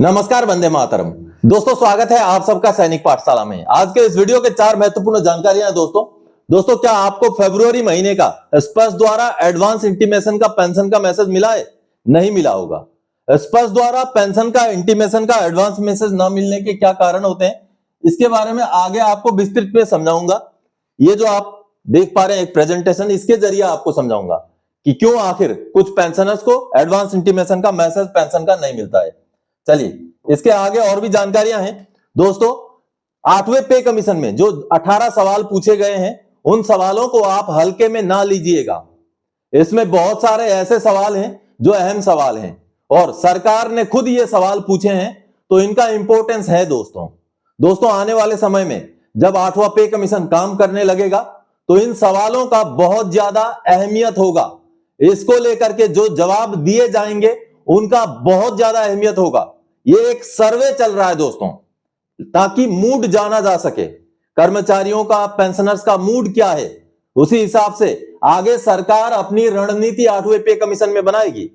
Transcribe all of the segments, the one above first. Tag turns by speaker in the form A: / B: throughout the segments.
A: नमस्कार, वंदे मातरम। दोस्तों, स्वागत है आप सबका सैनिक पाठशाला में। आज के इस वीडियो के 4 महत्वपूर्ण जानकारियां दोस्तों क्या आपको फरवरी महीने का स्पर्श द्वारा एडवांस इंटीमेशन का पेंशन का मैसेज मिला है? नहीं मिला होगा। स्पर्श द्वारा पेंशन का इंटीमेशन का एडवांस मैसेज ना मिलने के क्या कारण होते हैं, इसके बारे में आगे आपको विस्तृत में समझाऊंगा। ये जो आप देख पा रहे हैं एक प्रेजेंटेशन, इसके जरिए आपको समझाऊंगा कि क्यों आखिर कुछ पेंशनर्स को एडवांस इंटीमेशन का मैसेज पेंशन का नहीं मिलता है। चलिए, इसके आगे और भी जानकारियां हैं। दोस्तों, 8वें पे कमीशन में जो 18 सवाल पूछे गए हैं, उन सवालों को आप हल्के में ना लीजिएगा। इसमें बहुत सारे ऐसे सवाल हैं जो अहम सवाल हैं और सरकार ने खुद ये सवाल पूछे हैं, तो इनका इंपॉर्टेंस है। दोस्तों आने वाले समय में जब 8वां पे कमीशन काम करने लगेगा तो इन सवालों का बहुत ज्यादा अहमियत होगा। इसको लेकर के जो जवाब दिए जाएंगे उनका बहुत ज्यादा अहमियत होगा। ये एक सर्वे चल रहा है दोस्तों, ताकि मूड जाना जा सके, कर्मचारियों का, पेंशनर्स का मूड क्या है, उसी हिसाब से आगे सरकार अपनी रणनीति 8वें पे कमीशन में बनाएगी।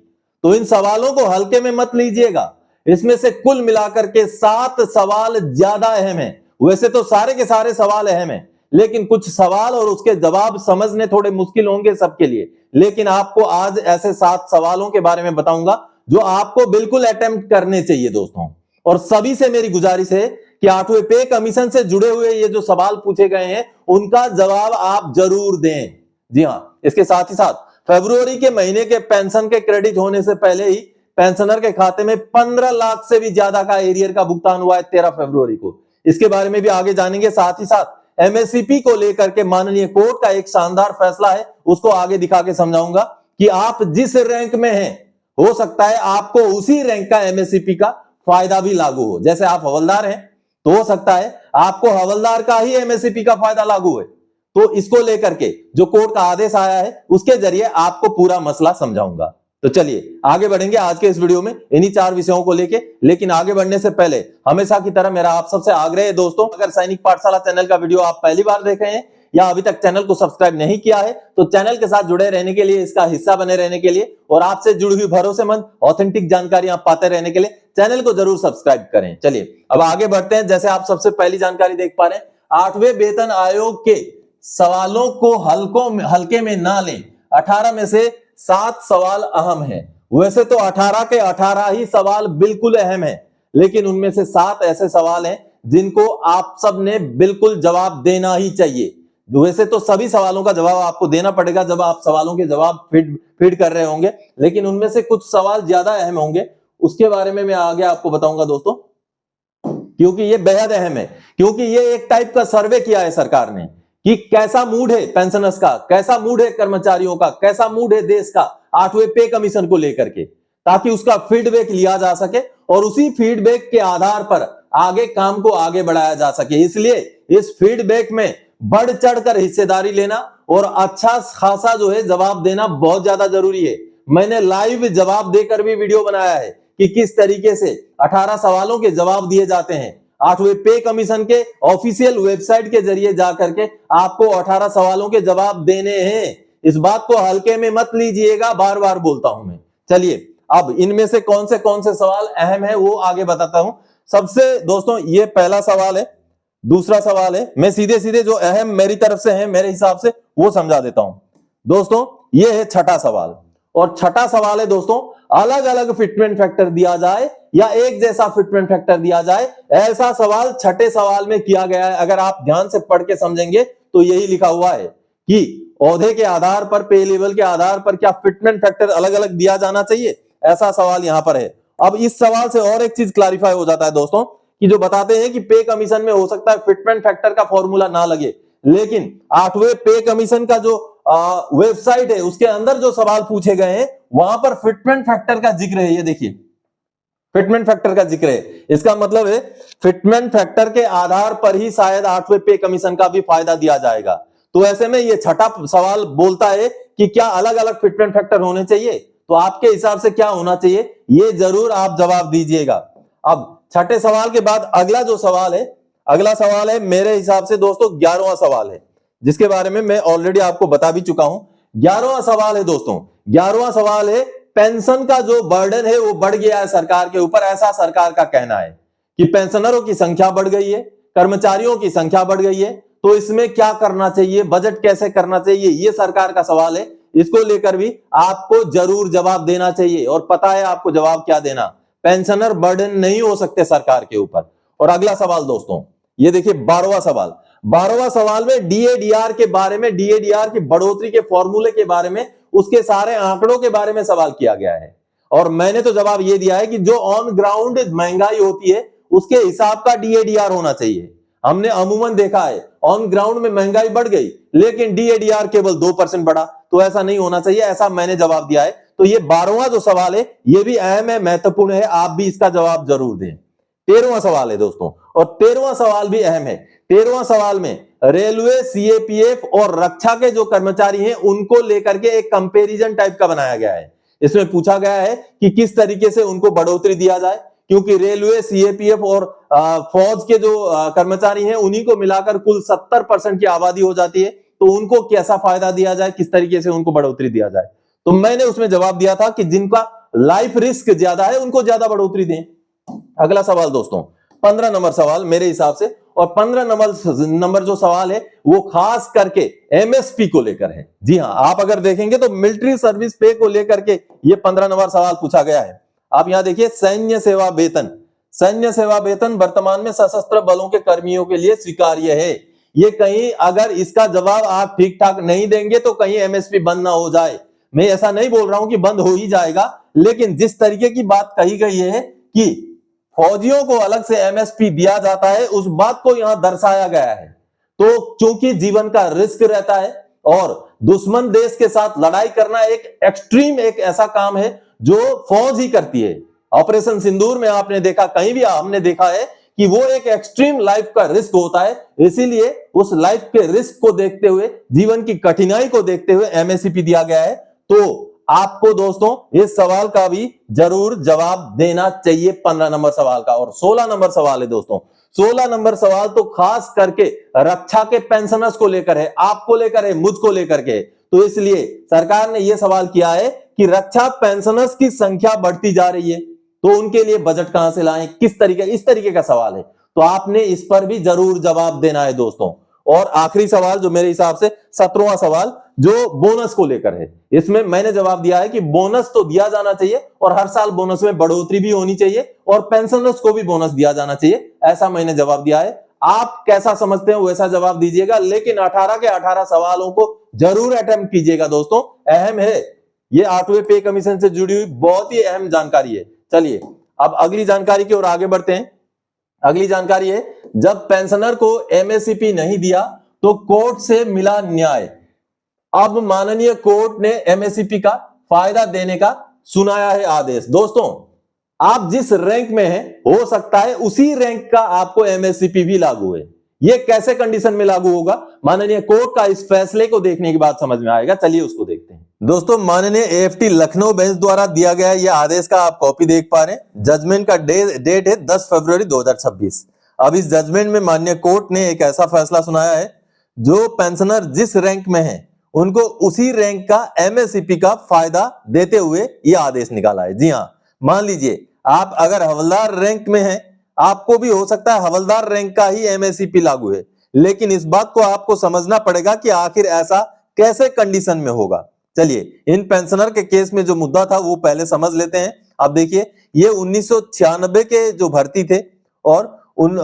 A: तो इन सवालों को हल्के में मत लीजिएगा। इसमें से कुल मिलाकर के 7 सवाल ज्यादा अहम है। वैसे तो सारे के सारे सवाल अहम है, लेकिन कुछ सवाल और उसके जवाब समझने थोड़े मुश्किल होंगे सबके लिए। लेकिन आपको आज ऐसे 7 सवालों के बारे में बताऊंगा जो आपको बिल्कुल अटेम्प्ट करने चाहिए दोस्तों। और सभी से मेरी गुजारिश है कि 8वें पे कमीशन से जुड़े हुए ये जो सवाल पूछे गए हैं उनका जवाब आप जरूर दें। जी हां, इसके साथ ही साथ फरवरी के महीने के पेंशन के क्रेडिट होने से पहले ही पेंशनर के खाते में 15 लाख से भी ज्यादा का एरियर का भुगतान हुआ है 13 फरवरी को। इसके बारे में भी आगे जानेंगे। साथ ही साथ एमएससीपी को लेकर के माननीय कोर्ट का एक शानदार फैसला है, उसको आगे दिखा के समझाऊंगा कि आप जिस रैंक में हैं, हो सकता है आपको उसी रैंक का एमएससीपी का फायदा भी लागू हो। जैसे आप हवलदार हैं तो हो सकता है आपको हवलदार का ही एमएससीपी का फायदा लागू हो। तो इसको लेकर के जो कोर्ट का आदेश आया है उसके जरिए आपको पूरा मसला समझाऊंगा। तो चलिए आगे बढ़ेंगे आज के इस वीडियो में इन्हीं 4 विषयों को लेके। लेकिन आगे बढ़ने से पहले हमेशा की तरह मेरा आप सबसे आग्रह है दोस्तों, अगर सैनिक पाठशाला चैनल का वीडियो आप पहली बार देख रहे हैं या अभी तक चैनल को सब्सक्राइब नहीं किया है, तो चैनल के साथ जुड़े रहने के लिए, इसका हिस्सा बने रहने के लिए और आपसे जुड़ी हुई भरोसेमंद ऑथेंटिक जानकारी आप पाते रहने के लिए चैनल को जरूर सब्सक्राइब करें। चलिए अब आगे बढ़ते हैं। जैसे आप सबसे पहली जानकारी देख पा रहे हैं, 8वें वेतन आयोग के सवालों को हल्के में ना लें। 18 में से 7 सवाल अहम है। वैसे तो 18 के 18 ही सवाल बिल्कुल अहम है, लेकिन उनमें से 7 ऐसे सवाल हैं जिनको आप सब ने बिल्कुल जवाब देना ही चाहिए। वैसे तो सभी सवालों का जवाब आपको देना पड़ेगा जब आप सवालों के जवाब फीड कर रहे होंगे, लेकिन उनमें से कुछ सवाल ज्यादा अहम होंगे। उसके बारे में मैं आगे आपको बताऊंगा दोस्तों, क्योंकि ये बेहद अहम है। क्योंकि ये एक टाइप का सर्वे किया है सरकार ने कि कैसा मूड है पेंशनर्स का, कैसा मूड है कर्मचारियों का, कैसा मूड है देश का 8वें पे कमीशन को लेकर के, ताकि उसका फीडबैक लिया जा सके और उसी फीडबैक के आधार पर आगे काम को आगे बढ़ाया जा सके। इसलिए इस फीडबैक में बढ़ चढ़कर हिस्सेदारी लेना और अच्छा खासा जो है जवाब देना बहुत ज्यादा जरूरी है। मैंने लाइव जवाब देकर भी वीडियो बनाया है कि किस तरीके से 18 सवालों के जवाब दिए जाते हैं। 8वें पे कमीशन के ऑफिशियल वेबसाइट के जरिए जाकर के आपको 18 सवालों के जवाब देने हैं। इस बात को हल्के में मत लीजिएगा, बार बार बोलता हूं मैं। चलिए अब इनमें से कौन से सवाल अहम है वो आगे बताता हूं। सबसे दोस्तों ये पहला सवाल है। दूसरा सवाल है, मैं सीधे जो अहम मेरी तरफ से है मेरे हिसाब से वो समझा देता हूं। दोस्तों ये है छठा सवाल, और छठा सवाल है दोस्तों, अलग अलग फिटमेंट फैक्टर दिया जाए या एक जैसा फिटमेंट फैक्टर दिया जाए। ऐसा सवाल छठे सवाल में किया गया है। अगर आप ध्यान से पढ़ के समझेंगे तो यही लिखा हुआ है कि ओहदे के आधार पर, पे लेवल के आधार पर क्या फिटमेंट फैक्टर अलग अलग दिया जाना चाहिए, ऐसा सवाल यहां पर है। अब इस सवाल से और एक चीज क्लैरिफाई हो जाता है दोस्तों, कि जो बताते हैं कि पे कमीशन में हो सकता है फिटमेंट फैक्टर का फॉर्मूला ना लगे, लेकिन 8वें पे कमीशन का जो वेबसाइट है उसके अंदर जो सवाल पूछे गए हैं वहां पर फिटमेंट फैक्टर का जिक्र है। ये देखिए फिटमेंट फैक्टर का जिक्र है। इसका मतलब है फिटमेंट फैक्टर के आधार पर ही शायद 8वें पे कमीशन का भी फायदा दिया जाएगा। तो ऐसे में ये छठा सवाल बोलता है कि क्या अलग अलग फिटमेंट फैक्टर होने चाहिए, तो आपके हिसाब से क्या होना चाहिए ये जरूर आप जवाब दीजिएगा। अब छठे सवाल के बाद अगला सवाल है मेरे हिसाब से दोस्तों 11वां सवाल है, जिसके बारे में मैं ऑलरेडी आपको बता भी चुका हूं। 11वां सवाल है दोस्तों, 11वां सवाल है पेंशन का जो बर्डन है वो बढ़ गया है सरकार के ऊपर, ऐसा सरकार का कहना है कि पेंशनरों की संख्या बढ़ गई है, कर्मचारियों की संख्या बढ़ गई है, तो इसमें क्या करना चाहिए, बजट कैसे करना चाहिए, ये सरकार का सवाल है। इसको लेकर भी आपको जरूर जवाब देना चाहिए और पता है आपको जवाब क्या देना। पेंशनर बर्डन नहीं हो सकते सरकार के ऊपर। और अगला सवाल दोस्तों, ये देखिए 12वां सवाल। 12वां सवाल में डीएडीआर के बारे में, डीएडीआर की बढ़ोतरी के फॉर्मूले के बारे में, उसके सारे आंकड़ों के बारे में सवाल किया गया है। और मैंने तो जवाब ये दिया है कि जो ऑन ग्राउंड महंगाई होती है उसके हिसाब का डीएडीआर होना चाहिए। हमने अमूमन देखा है ऑन ग्राउंड में महंगाई बढ़ गई लेकिन डीएडीआर केवल 2% बढ़ा, तो ऐसा नहीं होना चाहिए, ऐसा मैंने जवाब दिया है। तो ये 12वां जो सवाल है ये भी अहम है, महत्वपूर्ण है, आप भी इसका जवाब जरूर दें। 13वां सवाल है दोस्तों, और 13वां सवाल भी अहम है। 13वां सवाल में रेलवे, सीएपीएफ और रक्षा के जो कर्मचारी हैं उनको लेकर के एक कंपैरिजन टाइप का बनाया गया है। इसमें पूछा गया है कि किस तरीके से उनको बढ़ोतरी दिया जाए, क्योंकि रेलवे, सीएपीएफ और फौज के जो कर्मचारी हैं उन्हीं को मिलाकर कुल 70% की आबादी हो जाती है, तो उनको कैसा फायदा दिया जाए, किस तरीके से उनको बढ़ोतरी दिया जाए। तो मैंने उसमें जवाब दिया था कि जिनका लाइफ रिस्क ज्यादा है उनको ज्यादा बढ़ोतरी दें। अगला सवाल दोस्तों, 15 नंबर सवाल मेरे हिसाब से, और 15 नंबर जो सवाल है वो खास करके एमएसपी को लेकर है। जी हां, आप अगर देखेंगे तो मिलिट्री सर्विस पे को लेकर के ये 15 नंबर सवाल पूछा गया है। आप यहां देखिए, सैन्य सेवा वेतन। सैन्य सेवा वेतन वर्तमान में सशस्त्र बलों के कर्मियों के लिए स्वीकार्य है। ये कहीं अगर इसका जवाब आप ठीक ठाक नहीं देंगे तो कहीं एमएसपी बंद ना हो जाए। मैं ऐसा नहीं बोल रहा हूं कि बंद हो ही जाएगा, लेकिन जिस तरीके की बात कही गई है कि फौजियों को अलग से एमएसपी दिया जाता है, उस बात को यहां दर्शाया गया है। तो क्योंकि जीवन का रिस्क रहता है और दुश्मन देश के साथ लड़ाई करना एक एक्सट्रीम, एक ऐसा काम है जो फौज ही करती है। ऑपरेशन सिंदूर में आपने देखा, कहीं भी हमने देखा है कि वो एक एक्सट्रीम लाइफ का रिस्क होता है, इसीलिए उस लाइफ के रिस्क को देखते हुए, जीवन की कठिनाई को देखते हुए एमएसपी दिया गया है। तो आपको दोस्तों इस सवाल का भी जरूर जवाब देना चाहिए, 15 नंबर सवाल का। और 16 नंबर सवाल है दोस्तों, 16 नंबर सवाल तो खास करके रक्षा के पेंशनर्स को लेकर है, आपको लेकर है, मुझको लेकर के। तो इसलिए सरकार ने यह सवाल किया है कि रक्षा पेंशनर्स की संख्या बढ़ती जा रही है, तो उनके लिए बजट कहां से लाएं, किस तरीके, इस तरीके का सवाल है। तो आपने इस पर भी जरूर जवाब देना है दोस्तों। और आखिरी सवाल जो मेरे हिसाब से 17वां सवाल, जो बोनस को लेकर है, इसमें मैंने जवाब दिया है कि बोनस तो दिया जाना चाहिए और हर साल बोनस में बढ़ोतरी भी होनी चाहिए और पेंशनर्स को भी बोनस दिया जाना चाहिए, ऐसा मैंने जवाब दिया है। आप कैसा समझते हैं वैसा जवाब दीजिएगा, लेकिन 18 के 18 सवालों को जरूर अटेम्प्ट कीजिएगा दोस्तों, अहम है। ये 8वें पे कमीशन से जुड़ी हुई बहुत ही अहम जानकारी है। चलिए अब अगली जानकारी की ओर आगे बढ़ते हैं। अगली जानकारी है, जब पेंशनर को एमएसपी नहीं दिया तो कोर्ट से मिला न्याय। अब माननीय कोर्ट ने एमएसपी का फायदा देने का सुनाया है आदेश। दोस्तों, आप जिस रैंक में हैं हो सकता है उसी रैंक का आपको एमएसपी भी लागू है। ये कैसे कंडीशन में लागू होगा, माननीय कोर्ट का इस फैसले को देखने के बाद समझ में आएगा। चलिए उसको देखते हैं। दोस्तों, माननीय एएफटी लखनऊ बेंच द्वारा दिया गया यह आदेश का आप कॉपी देख पा रहे हैं। जजमेंट का डेट है 10 फरवरी 2026। अब इस जजमेंट में माननीय कोर्ट ने एक ऐसा फैसला सुनाया है, जो पेंशनर जिस रैंक में है उनको उसी रैंक का एमएसपी का फायदा देते हुए यह आदेश निकाला है। जी हां, मान लीजिए आप अगर हवलदार रैंक में हैं, आपको भी हो सकता है हवलदार रैंक का ही एमएसपी लागू है, लेकिन इस बात को आपको समझना पड़ेगा कि आखिर ऐसा कैसे कंडीशन में होगा। चलिए इन पेंशनर के केस में जो मुद्दा था वो पहले समझ लेते हैं। अब देखिए, ये 1996 के जो भर्ती थे और उन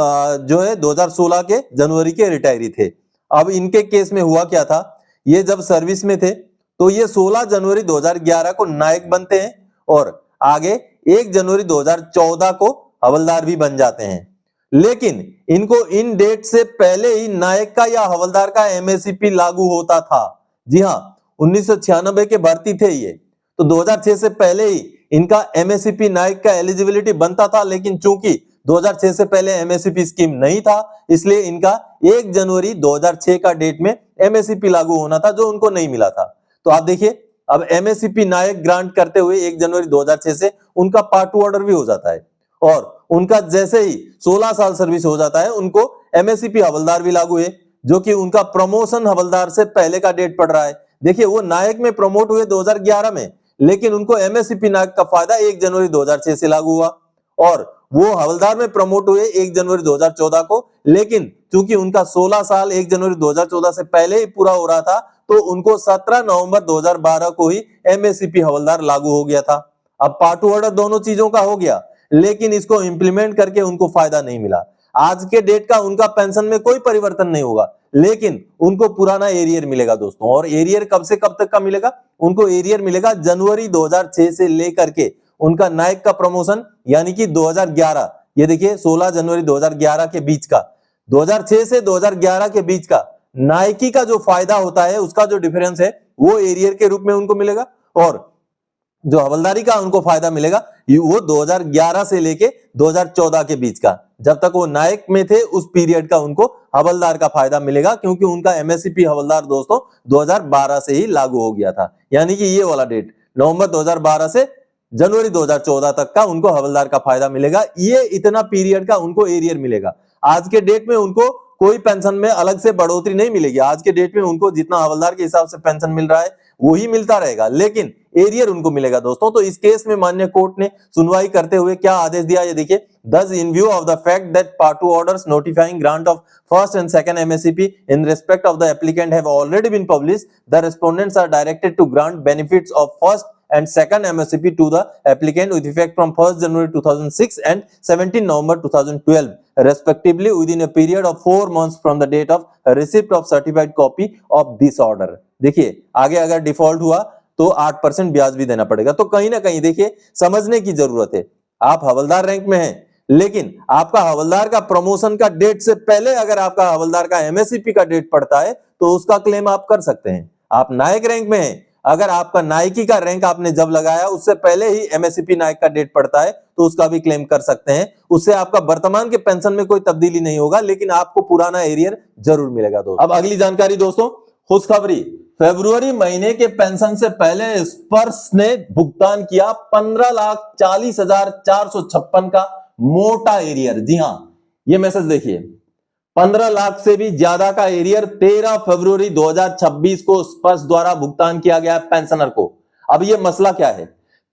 A: जो है 2016 के जनवरी के रिटायरी थे। अब इनके केस में हुआ क्या था, ये जब सर्विस में थे तो ये 16 जनवरी 2011 को नायक बनते हैं और आगे 1 जनवरी 2014 को हवलदार भी बन जाते हैं। लेकिन इनको इन डेट से पहले ही नायक का या हवलदार का एमएसपी लागू होता था। जी हां, 1996 के भर्ती थे ये, तो 2006 से पहले ही इनका एमएसपी नायक का एलिजिबिलिटी बनता था, लेकिन चूंकि 2006 से पहले एमएसपी स्कीम नहीं था, इसलिए इनका 1 जनवरी 2006 का डेट में एमएसपी लागू होना था, जो उनको नहीं मिला था। तो आप देखिए, अब एमएसपी नायक ग्रांट करते हुए 1 जनवरी 2006 से उनका पार्ट 2 ऑर्डर भी हो जाता है और उनका जैसे ही 16 साल सर्विस हो जाता है उनको एमएसपी हवलदार भी लागू है, जो कि उनका प्रमोशन हवलदार से पहले का डेट पड़ रहा है। देखिए, वो नायक में प्रमोट हुए 2011 में, लेकिन उनको एमएससीपी नायक का फायदा 1 जनवरी 2006 से लागू हुआ और वो हवलदार में प्रमोट हुए 1 जनवरी 2014 को। लेकिन क्योंकि उनका 16 साल 1 जनवरी 2014 से पहले ही पूरा हो रहा था, तो उनको 17 नवंबर 2012 को ही एमएससीपी हवलदार लागू हो गया था। अब पार्ट टू ऑर्डर दोनों चीजों का हो गया, लेकिन इसको इंप्लीमेंट करके उनको फायदा नहीं मिला। आज के डेट का उनका पेंशन में कोई परिवर्तन नहीं होगा, लेकिन उनको पुराना एरियर मिलेगा दोस्तों। और एरियर कब से कब तक का मिलेगा? उनको एरियर मिलेगा जनवरी 2006 से लेकर के उनका नायक का प्रमोशन यानी कि 2011, ये देखिए 16 जनवरी 2011 के बीच का, 2006 से 2011 के बीच का नायकी का जो फायदा होता है, उसका जो डिफरेंस है वो एरियर के रूप में उनको मिलेगा। और जो हवलदारी का उनको फायदा मिलेगा वो 2011 से लेके 2014 के बीच का, जब तक वो नायक में थे उस पीरियड का उनको हवलदार का फायदा मिलेगा, क्योंकि उनका एमएससीपी हवलदार दोस्तों 2012 से ही लागू हो गया था। यानी कि ये वाला डेट नवंबर 2012 से जनवरी 2014 तक का उनको हवलदार का फायदा मिलेगा। ये इतना पीरियड का उनको एरियर मिलेगा। आज के डेट में उनको कोई पेंशन में अलग से बढ़ोतरी नहीं मिलेगी। आज के डेट में उनको जितना हवलदार के हिसाब से पेंशन मिल रहा है वही मिलता रहेगा, लेकिन एरियर उनको मिलेगा दोस्तों। तो इस केस में माननीय कोर्ट ने सुनवाई करते हुए क्या आदेश दिया, ये देखिए। Thus, in view of the fact that Part 2 orders notifying grant of first and second MSCP in respect of the applicant have already been published, the respondents are directed to grant benefits of first and second MSCP to the applicant with effect from 1st January 2006 and 17 November 2012, respectively, within a period of 4 months from the date of receipt of certified copy of this order. देखिए आगे अगर default हुआ तो 8% ब्याज भी देना पड़ेगा। तो कहीं ना कहीं देखिए समझने की जरूरत है। आप हवलदार रैंक में हैं, लेकिन आपका हवलदार का प्रमोशन का डेट से पहले अगर आपका हवलदार का एमएससीपी का डेट पड़ता है तो उसका क्लेम आप कर सकते हैं। आप नायक रैंक में हैं, अगर आपका नायकी का रैंक आपने जब लगाया उससे पहले ही एमएससीपी नायक का डेट पड़ता है तो उसका भी क्लेम कर सकते हैं। उससे आपका वर्तमान के पेंशन में कोई तब्दीली नहीं होगा, लेकिन आपको पुराना एरियर जरूर मिलेगा दोस्तों। अब अगली जानकारी दोस्तों, खुशखबरी। फरवरी महीने के पेंशन से पहले स्पर्श ने भुगतान किया 15,40,456 का मोटा एरियर। जी हां, ये मैसेज देखिए, 15 लाख से भी ज्यादा का एरियर 13 फरवरी 2026 को स्पर्श द्वारा भुगतान किया गया पेंशनर को। अब ये मसला क्या है,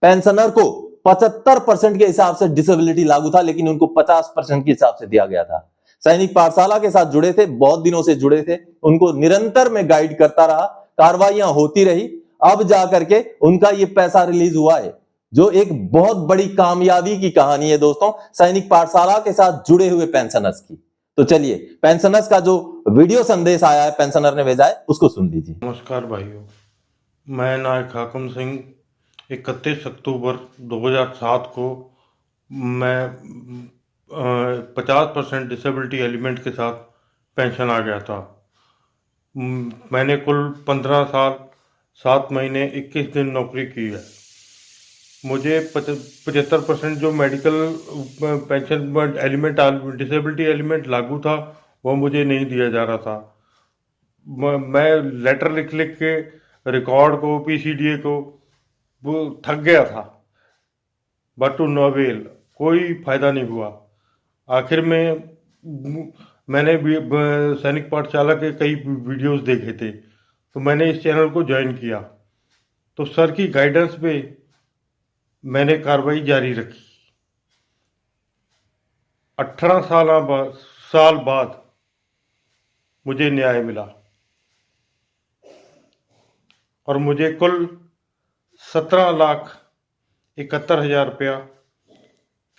A: पेंशनर को 75% के हिसाब से डिसेबिलिटी लागू था, लेकिन उनको 50% के हिसाब से दिया गया था। सैनिक पाठशाला के साथ जुड़े थे, बहुत दिनों से जुड़े थे, उनको निरंतर में गाइड करता रहा, कार्रवाइयां होती रही, अब जाकर के उनका ये पैसा रिलीज हुआ है, जो एक बहुत बड़ी कामयाबी की कहानी है दोस्तों, सैनिक पाठशाला के साथ जुड़े हुए पेंशनर्स की। तो चलिए पेंशनर्स का जो वीडियो संदेश आया है, पेंशनर ने भेजा है, उसको सुन लीजिए।
B: नमस्कार भाइयों, मैं नायक हाकिम सिंह 31 अक्टूबर 2007 को मैं 50% डिसेबिलिटी एलिमेंट के साथ पेंशन आ गया था। मैंने कुल 15 साल 7 महीने 21 दिन नौकरी की है। मुझे 75% जो medical pension element disability element लागू था वो मुझे नहीं दिया जा रहा था। मैं लेटर लिख लिख के रिकॉर्ड को, पीसीडीए को वो थक गया था, बट टू नो अवेल, कोई फायदा नहीं हुआ। आखिर में मैंने भी सैनिक पाठशाला के कई वीडियोस देखे थे, तो मैंने इस चैनल को ज्वाइन किया। तो सर की गाइडेंस पे मैंने कार्रवाई जारी रखी। 18 साल बाद मुझे न्याय मिला और मुझे कुल 17,71,000 रुपया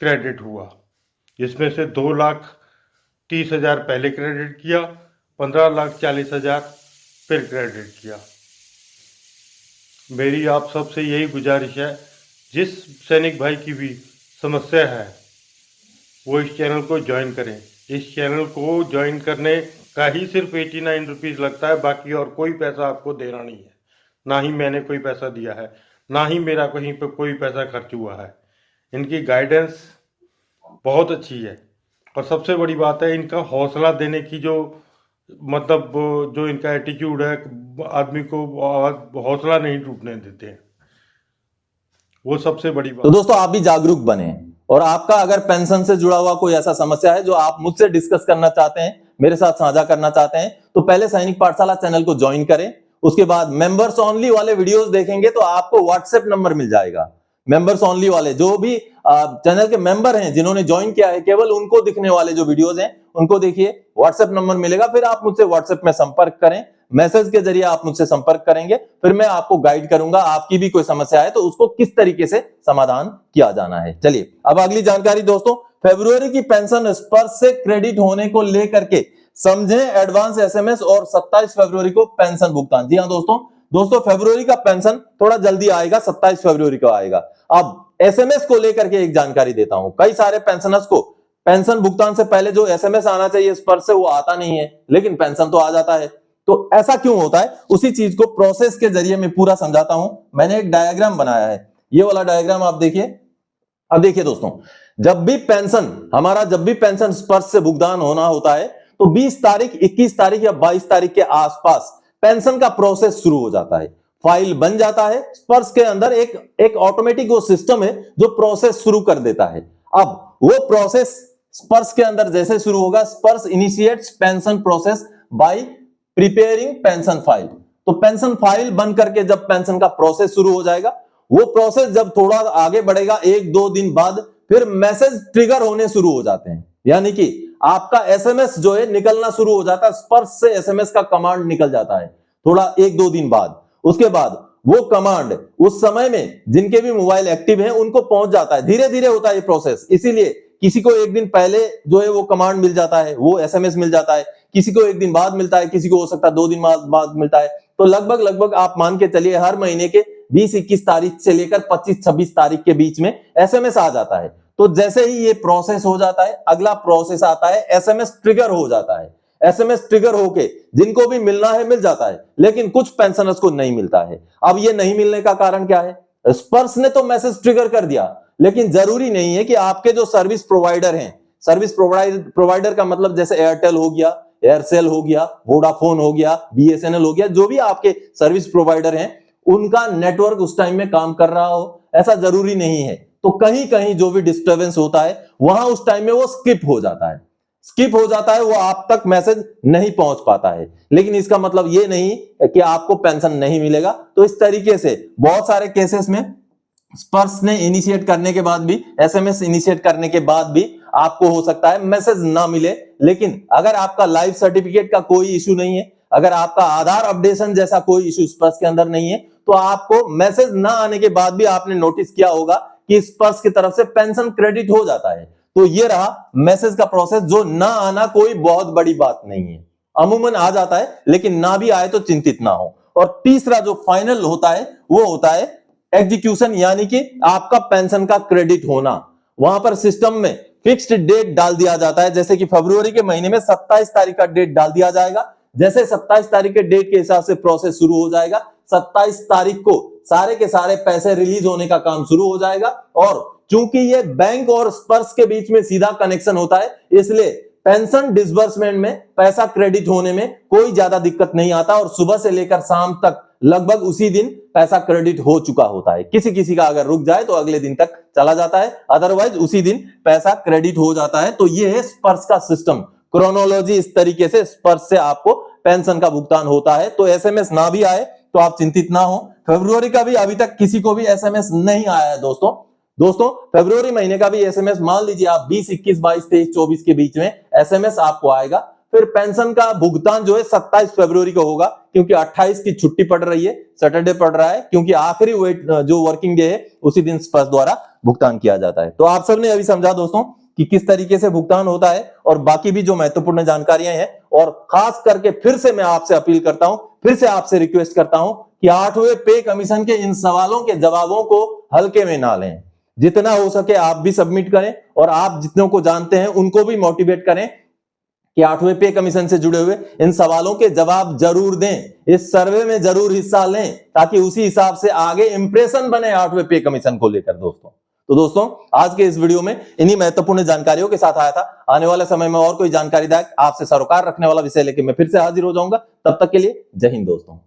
B: क्रेडिट हुआ, जिसमें से 2,30,000 पहले क्रेडिट किया, 15,40,000 फिर क्रेडिट किया। मेरी आप सबसे यही गुजारिश है, जिस सैनिक भाई की भी समस्या है वो इस चैनल को ज्वाइन करें। इस चैनल को ज्वाइन करने का ही सिर्फ 89 रुपीज़ लगता है, बाकी और कोई पैसा आपको देना नहीं है। ना ही मैंने कोई पैसा दिया है, ना ही मेरा कहीं पर कोई पैसा खर्च हुआ है। इनकी गाइडेंस बहुत अच्छी है और सबसे बड़ी बात है, इनका हौसला देने की जो मतलब जो इनका एटीट्यूड है, आदमी को हौसला नहीं टूटने देते हैं, वो सबसे बड़ी बात।
A: तो दोस्तों आप भी जागरूक बने, और आपका अगर पेंशन से जुड़ा हुआ कोई ऐसा समस्या है जो आप मुझसे डिस्कस करना चाहते हैं, मेरे साथ साझा करना चाहते हैं, तो पहले सैनिक पाठशाला चैनल को ज्वाइन करें उसके बाद मेंबर्स ओनली वाले वीडियोस देखेंगे तो आपको व्हाट्सएप नंबर मिल जाएगा। मेंबर्स ओनली वाले जो भी चैनल के मेंबर हैं जिन्होंने ज्वाइन किया है, केवल उनको दिखने वाले जो वीडियोस हैं उनको देखिए, व्हाट्सएप नंबर मिलेगा। फिर आप मुझसे व्हाट्सएप में संपर्क करें, मैसेज के जरिए आप मुझसे संपर्क करेंगे, फिर मैं आपको गाइड करूंगा आपकी भी कोई समस्या है तो उसको किस तरीके से समाधान किया जाना है। चलिए अब अगली जानकारी दोस्तों, फरवरी की पेंशन स्पर्श से क्रेडिट होने को लेकर के समझें एडवांस एसएमएस और 27 फरवरी को पेंशन भुगतान। जी हाँ दोस्तों फरवरी का पेंशन थोड़ा जल्दी आएगा, 27 फरवरी को आएगा। अब एसएमएस को लेकर के एक जानकारी देता हूं, कई सारे पेंशनर्स को पेंशन भुगतान से पहले जो एसएमएस आना चाहिए स्पर्श से वो आता नहीं है, लेकिन पेंशन तो आ जाता है। तो ऐसा क्यों होता है, उसी चीज को प्रोसेस के जरिए मैं पूरा समझाता हूं। मैंने एक डायग्राम बनाया है, ये वाला डायग्राम आप देखिए। अब देखिए दोस्तों, जब भी पेंशन स्पर्श से भुगतान होना होता है तो 20 तारीख, 21 तारीख या 22 तारीख के आसपास पेंशन का प्रोसेस शुरू हो जाता है, फाइल बन जाता है। स्पर्श के अंदर एक ऑटोमेटिक वो सिस्टम है जो प्रोसेस शुरू कर देता है। अब वो प्रोसेस स्पर्श के अंदर जैसे शुरू होगा, स्पर्श initiates pension process by preparing pension file. तो पेंशन फाइल बन करके जब पेंशन का प्रोसेस शुरू हो जाएगा, वो प्रोसेस जब थोड़ा आगे बढ़ेगा 1-2 दिन बाद फिर मैसेज ट्रिगर होने शुरू हो जाते हैं, यानी कि आपका एसएमएस जो है निकलना शुरू हो जाता है। स्पर्श से एसएमएस का कमांड निकल जाता है थोड़ा 1-2 दिन बाद। उसके बाद वो कमांड उस समय में जिनके भी मोबाइल एक्टिव हैं उनको पहुंच जाता है। धीरे धीरे होता है ये प्रोसेस, इसीलिए किसी को एक दिन पहले जो है वो कमांड मिल जाता है, वो एसएमएस मिल जाता है, किसी को एक दिन बाद मिलता है, किसी को हो सकता है 2 दिन बाद मिलता है। तो लगभग आप मान के चलिए हर महीने के 20-21 तारीख से लेकर 25-26 तारीख के बीच में एसएमएस आ जाता है। तो जैसे ही ये प्रोसेस हो जाता है, अगला प्रोसेस आता है, एसएमएस ट्रिगर हो जाता है। एसएमएस ट्रिगर होके जिनको भी मिलना है मिल जाता है, लेकिन कुछ पेंशनर्स को नहीं मिलता है। अब ये नहीं मिलने का कारण क्या है, स्पर्श ने तो मैसेज ट्रिगर कर दिया, लेकिन जरूरी नहीं है कि आपके जो सर्विस प्रोवाइडर हैं, सर्विस प्रोवाइडर का मतलब जैसे एयरटेल हो गया, एयरसेल हो गया, वोडाफोन हो गया, बीएसएनएल हो गया, जो भी आपके सर्विस प्रोवाइडर हैं उनका नेटवर्क उस टाइम में काम कर रहा हो, ऐसा जरूरी नहीं है। तो कहीं कहीं जो भी डिस्टर्बेंस होता है वहां उस टाइम में वो स्किप हो जाता है, वो आप तक मैसेज नहीं पहुंच पाता है। लेकिन इसका मतलब ये नहीं कि आपको पेंशन नहीं मिलेगा। तो इस तरीके से बहुत सारे केसेस में स्पर्श ने इनिशिएट करने के बाद भी, एसएमएस इनिशिएट करने के बाद भी आपको हो सकता है मैसेज ना मिले। लेकिन अगर आपका लाइफ सर्टिफिकेट का कोई इश्यू नहीं है, अगर आपका आधार अपडेशन जैसा कोई इश्यू स्पर्श के अंदर नहीं है, तो आपको मैसेज ना आने के बाद भी आपने नोटिस किया होगा कि स्पर्श की तरफ से पेंशन क्रेडिट हो जाता है। तो ये रहा मैसेज का प्रोसेस, जो ना आना कोई बहुत बड़ी बात नहीं है, अमूमन आ जाता है, लेकिन ना भी आए तो चिंतित ना हो। और तीसरा जो फाइनल होता है वो होता है एग्जीक्यूशन, यानी कि आपका पेंशन का क्रेडिट होना। वहां पर सिस्टम में फिक्स्ड डेट डाल दिया जाता है, जैसे कि फरवरी के महीने में 27 तारीख का डेट डाल दिया जाएगा। जैसे 27 तारीख के डेट के हिसाब से प्रोसेस शुरू हो जाएगा, 27 तारीख को सारे के सारे पैसे रिलीज होने का काम शुरू हो जाएगा। और चूंकि ये बैंक और स्पर्श के बीच में सीधा कनेक्शन होता है, इसलिए पेंशन डिसबर्समेंट में पैसा क्रेडिट होने में कोई ज्यादा दिक्कत नहीं आता और सुबह से लेकर शाम तक लगभग उसी दिन पैसा क्रेडिट हो चुका होता है। किसी किसी का अगर रुक जाए तो अगले दिन तक चला जाता है, अदरवाइज उसी दिन पैसा क्रेडिट हो जाता है। तो ये है स्पर्श का सिस्टम, क्रोनोलॉजी इस तरीके से स्पर्श से आपको पेंशन का भुगतान होता है। तो एसएमएस ना भी आए तो आप चिंतित ना हो। फरवरी का भी अभी तक किसी को भी एसएमएस नहीं आया है दोस्तों फरवरी महीने का भी एसएमएस मान लीजिए आप 20, 21, 22, 23, 24 के बीच में एसएमएस आपको आएगा। फिर पेंशन का भुगतान जो है 27 फरवरी को होगा, क्योंकि 28 की छुट्टी पड़ रही है, सैटरडे पड़ रहा है, क्योंकि आखिरी जो वर्किंग डे है उसी दिन स्पर्श द्वारा भुगतान किया जाता है। तो आप सबने अभी समझा दोस्तों कि किस तरीके से भुगतान होता है और बाकी भी जो महत्वपूर्ण जानकारियां हैं। और खास करके फिर से मैं आपसे अपील करता हूं, फिर से आपसे रिक्वेस्ट करता हूं कि 8वें पे कमीशन के इन सवालों के जवाबों को हल्के में ना लें। जितना हो सके आप भी सबमिट करें और आप जितनों को जानते हैं उनको भी मोटिवेट करें कि 8वें पे कमीशन से जुड़े हुए इन सवालों के जवाब जरूर दें, इस सर्वे में जरूर हिस्सा लें, ताकि उसी हिसाब से आगे इंप्रेशन बने 8वें पे कमीशन को लेकर दोस्तों। तो दोस्तों आज के इस वीडियो में इन्हीं महत्वपूर्ण जानकारियों के साथ आया था। आने वाले समय में और कोई जानकारीदायक आपसे सरोकार रखने वाला विषय लेकर मैं फिर से हाजिर हो जाऊंगा। तब तक के लिए जय हिंद दोस्तों।